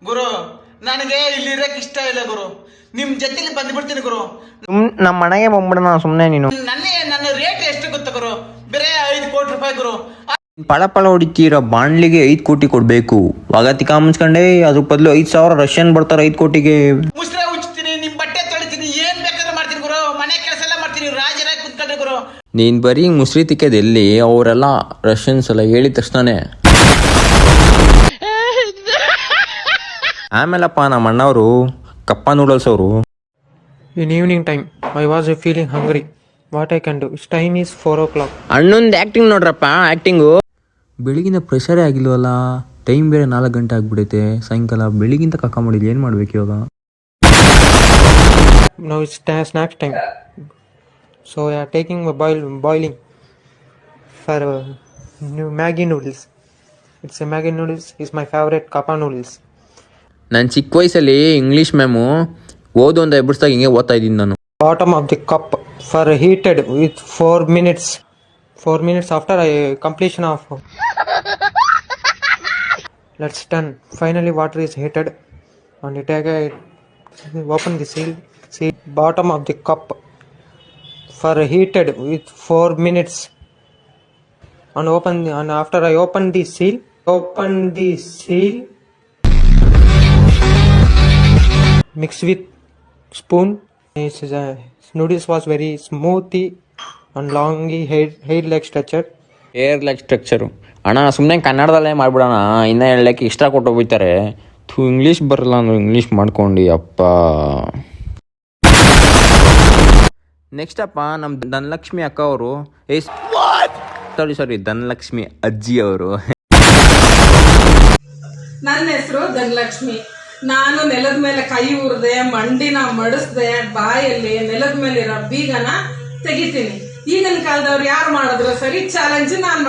ಗುರು ನನಗೆ ಇಲ್ಲಿ ಇರಕ್ ಇಷ್ಟ ಇಲ್ಲ ಗುರು, ನಿಮ್ ಜೊತೆಲಿ ಬಂದ್ಬಿಡ್ತೀನಿ ಗುರು. ನಮ್ಮ ಮನೆಗೆ ಬಂದ್ಬಿಡೋಣ ಸುಮ್ಮನೆ ನೀನು. ನನ್ನ ರೇಟ್ ಎಷ್ಟು ಗೊತ್ತ ಗುರು? ಬೇರೆ 5 ಕೋಟಿ ರೂಪಾಯಿ ಗುರು. ಪಳ ಪಳ ಹೊಡಿತೀರ ಬಾಂಡ್ಲಿಗೆ 5 ಕೋಟಿ ಕೊಡ್ಬೇಕು. ವಾಗತಿಕ ಮುನ್ಸ್ಕೊಂಡೆ ಅದ್ರ ಬದಲು 5,000 ರಷ್ಯನ್ ಬರ್ತಾರೆ 5 ಕೋಟಿಗೆ. ಮುಸ್ರೆ ಉಚ್ತೀನಿ, ನಿಮ್ ಬಟ್ಟೆ ತೊಳಿತೀನಿ, ಏನ್ ಬೇಕಾದ್ರೂ ಮಾಡ್ತೀನಿ ಗುರು. ಮನೆ ಕೆಲಸ ಎಲ್ಲ ಮಾಡ್ತೀನಿ, ರಾಜರಾಗಿ ಕುತ್ಕೊಂಡ್ರೆ ಗುರು. ನೀನ್ ಬರೀ ಮುಸ್ರಿ ತಿಕ್ಕೋದೆಲ್ಲಿ, ಅವರೆಲ್ಲ ರಷ್ಯನ್ಸ್ ಎಲ್ಲ ಹೇಳಿದ ತಕ್ಷಣನೇ. ಆಮೇಲಪ್ಪ ನಮ್ಮ ಅಣ್ಣವರು ಕಪ್ಪ ನೂಡಲ್ಸ್ ಅವರು. In evening time, I was feeling hungry. What I can do? Its time is 4 o'clock. ಅಣ್ಣಂದು acting ನೋಡ್ರಪ್ಪ, ಆ್ಯಕ್ಟಿಂಗು. ಬೆಳಗಿನ ಪ್ರೆಷರೇ ಆಗಿಲ್ವಲ್ಲ, ಟೈಮ್ ಬೇರೆ 4 ಗಂಟೆ ಆಗ್ಬಿಡೈತೆ ಸಾಯಂಕಾಲ. ಬೆಳಿಗಿಂತ ಕಕ್ಕ ಮಾಡಿಲ್ಲ, ಏನು ಮಾಡ್ಬೇಕು ಇವಾಗ? Now it's snacks time. So I am taking a boiling for new Maggi noodles. It's a Maggi noodles. It's my favorite kappa noodles. ನಾನು ಚಿಕ್ಕ ವಯಸ್ಸಲ್ಲಿ ಇಂಗ್ಲೀಷ್ ಮ್ಯಾಮು ಓದು ಅಂತ ಎಬ್ಬಿಸ್ದಾಗ ಹಿಂಗೆ ಓದ್ತಾ ಇದ್ದೀನಿ ನಾನು. Bottom of the cup for heated with 4 minutes. 4 minutes after completion of. Let's done. Finally water is heated and you take open the seal. See bottom of the cup for heated with 4 minutes and after I open the seal. Mix with spoon. Noodles was very smoothy and longy hair like structure. Air leg structure. ಅಣ್ಣ ಸುಮ್ಮನೆ ಕನ್ನಡದಲ್ಲೇ ಮಾಡ್ಬಿಡೋಣ, ಇನ್ನೂ ಹೇಳಕ್ಕೆ ಇಷ್ಟ ಕೊಟ್ಟು ಹೋಗ್ತಾರೆ. English ಬರಲ್ಲ ಅಂದ್ರೆ ಇಂಗ್ಲೀಷ್ ಮಾಡ್ಕೊಂಡು ಅಪ್ಪ. ನೆಕ್ಸ್ಟ್ ಅಪ್ಪ ನಮ್ಮ ಧನಲಕ್ಷ್ಮಿ ಅಕ್ಕ ಅವರು, ಸಾರಿ ಧನಲಕ್ಷ್ಮಿ ಅಜ್ಜಿ ಅವರು. ನನ್ನ ಹೆಸರು ಧನಲಕ್ಷ್ಮಿ. ನಾನು ನೆಲದ ಮೇಲೆ ಕೈ ಉರ್ದೆ, ಮಂಡಿನ ಮಡಿಸ್ದೆ, ಬಾಯಲ್ಲಿ ನೆಲದ ಮೇಲಿರೋ ಬೀಗನ ತೆಗಿತೀನಿ. ಈಗಿನ ಕಾಲದವ್ರು ಯಾರು ಮಾಡಿದ್ರು ಸರಿ, ಚಾಲೆಂಜ್ ನಾನ್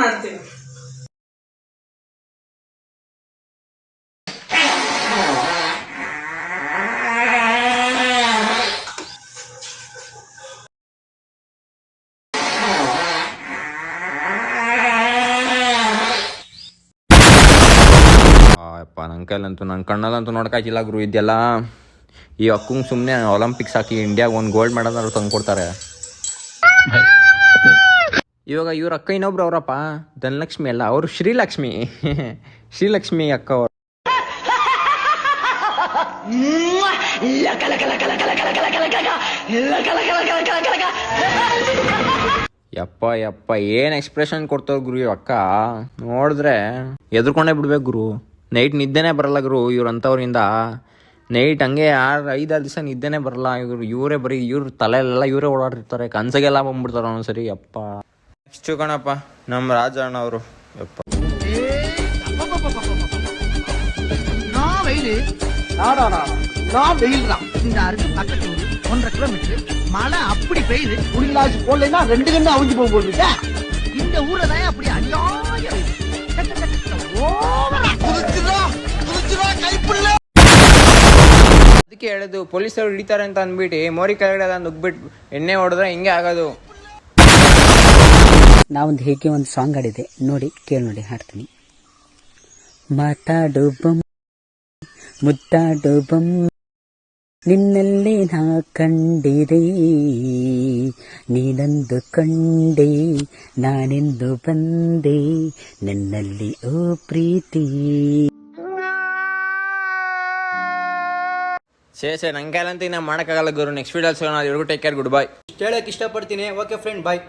ಮಾಡ್ತೀನಿ. ನನ್ನ ಕೈಲಂತೂ ನನ್ನ ಕಣ್ಣಲ್ಲಂತೂ ನೋಡೋಕ್ಕಾಗಿಲ್ಲ ಗುರು ಇದೆಲ್ಲ. ಈ ಅಕ್ಕಂಗೆ ಸುಮ್ಮನೆ ಒಲಿಂಪಿಕ್ಸ್ ಹಾಕಿ ಇಂಡಿಯಾಗೆ ಒಂದು ಗೋಲ್ಡ್ ಮೆಡಲ್ ತಂದು ಕೊಡ್ತಾರೆ. ಇವಾಗ ಇವ್ರ ಅಕ್ಕ ಇನ್ನೊಬ್ರು ಅವರಪ್ಪ, ಧನಲಕ್ಷ್ಮಿ ಅಲ್ಲ, ಅವರು ಶ್ರೀಲಕ್ಷ್ಮಿ ಅಕ್ಕ ಅವರು. ಯಪ್ಪ ಏನು ಎಕ್ಸ್ಪ್ರೆಷನ್ ಕೊಡ್ತಾವ ಗುರು ಇವ್ ಅಕ್ಕ. ನೋಡಿದ್ರೆ ಎದ್ರಕೊಂಡೇ ಬಿಡ್ಬೇಕು ಗುರು. ನೈಟ್ ನಿದ್ದೆನೇ ಬರಲ್ಲ ಗುರು ಇವ್ರಂಥವ್ರಿಂದ. ನೈಟ್ ಹಂಗೆ 5-6 ದಿವಸ ನಿದ್ದೆನೇ ಬರಲ್ಲ ಇವರೇ ಬರೀ ಇವ್ರ ತಲೆಯಲ್ಲೆಲ್ಲ ಇವರೇ ಓಡಾಡಿರ್ತಾರೆ, ಕನ್ಸಗೆಲ್ಲ ಬಂದ್ಬಿಡ್ತಾರೆ ಒಂದೊಂದ್ಸರಿ. ಅಪ್ಪ ನೆಕ್ಸ್ಟ್ ಕಣಪ್ಪ ನಮ್ಮ ರಾಜ ಅಣ್ಣ ಅವರು. ಯಪ್ಪ ஒன்றரை கிலோமீட்டர் மழை அப்படி பெய்யுது. குடிலாச்சு போடலைன்னா 2 கண்ணு அவிஞ்சு போக போகுது. இந்த ஊர்ல தான் அப்படி அநியாயம். ಅದಕ್ಕೆ ಹೇಳೋದು, ಪೊಲೀಸರು ಹಿಡಿತಾರೆ ಅಂತ ಅಂದ್ಬಿಟ್ಟು ಮೋರಿ ಕೆಳಗಡೆ ನುಗ್ಬಿಟ್ಟು ಎಣ್ಣೆ ಹೊಡೆದ್ರೆ ಹಿಂಗೆ ಆಗೋದು. ನಾವೊಂದು ಹೇಗೆ ಒಂದು ಸಾಂಗ್ ಆಡಿದೆ ನೋಡಿ, ಕೇಳಿ ನೋಡಿ, ಹಾಡ್ತೀನಿ. ಮಾತಾಡು ಬಂ ಮುದ್ದಾಡು ಬಂ ನಿನ್ನಲ್ಲಿ ನಾ ಕಂಡಿದೆ, ನೀನಂದು ಕಂಡೆ ನಾನೆಂದು ಬಂದೆ, ನನ್ನಲ್ಲಿ ಓ ಪ್ರೀತಿ. ಸೇ ನಂಗೆ ಕೈಲಂತ ಮಾಡೋಕ್ಕಾಗಲ್ಲ ಗುರು. Next videos take care, good bye. ಹೇಳಕ್ಕೆ ಇಷ್ಟಪಡ್ತೀನಿ. ಓಕೆ ಫ್ರೆಂಡ್, ಬಾಯ್.